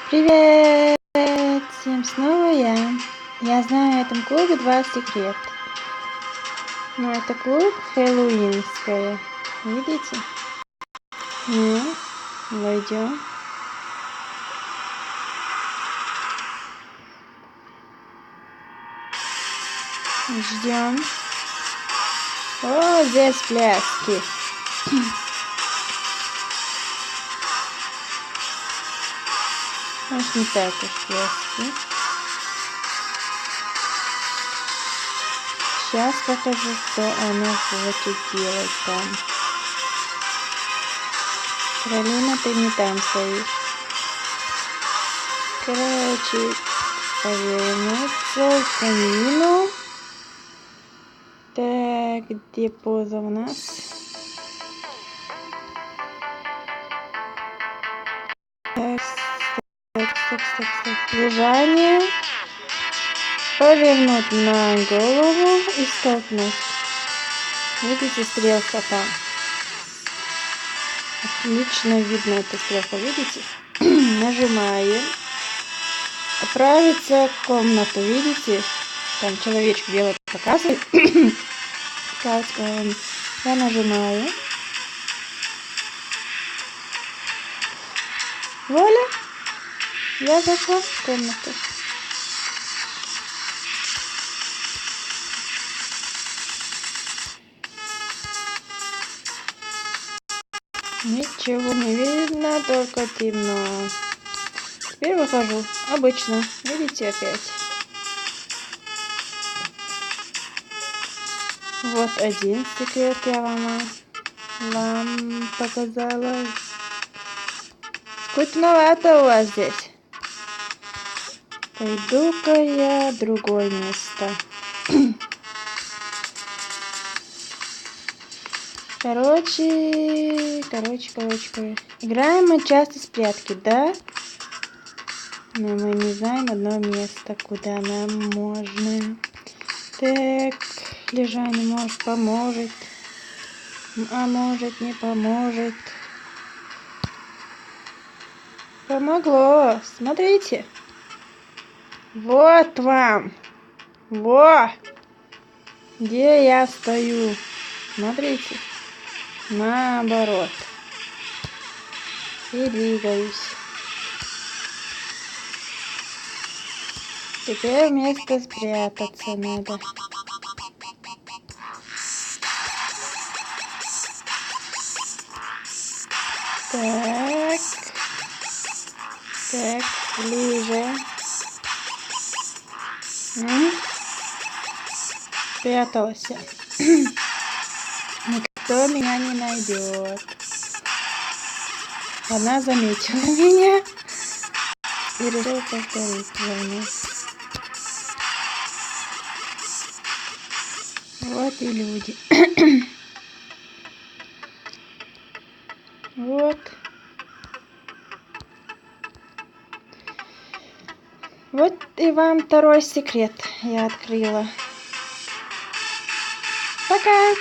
Привет! Всем снова я. Я знаю в этом клубе 2 секрета. Но это клуб хэллоуинская. Видите? Ну, войдем. Ждем. О, здесь пляски. Может, не так уж пляски. Сейчас покажу, что она хочет делать там. Каролина, ты не там стоишь. Короче, повернуться к камину. Так, где поза у нас? Так. Лежание. Повернуть на голову и столкнуть. Видите, стрелка там. Отлично видно эта стрелка, видите? Нажимаем. Отправиться в комнату, видите? Там человечек белый показывает. Я нажимаю. Вуаля! Я зашла в комнату. Ничего не видно, только темно. Теперь выхожу. Обычно. Видите опять? Вот один секрет я вам показала. Скучновато у вас здесь. Пойду-ка я в другое место. Короче. Играем мы часто в прятки, да? Но мы не знаем одно место, куда нам можно. Так, лежание может поможет. А может не поможет. Помогло. Смотрите. Вот вам. Во! Где я стою. Смотрите. Наоборот. И двигаюсь. Теперь место спрятаться надо. Так, ближе. Спрятался. Никто меня не найдет. Она заметила меня и решила повторить войну. Вот и люди. Вот. Вот и вам второй секрет я открыла. Пока!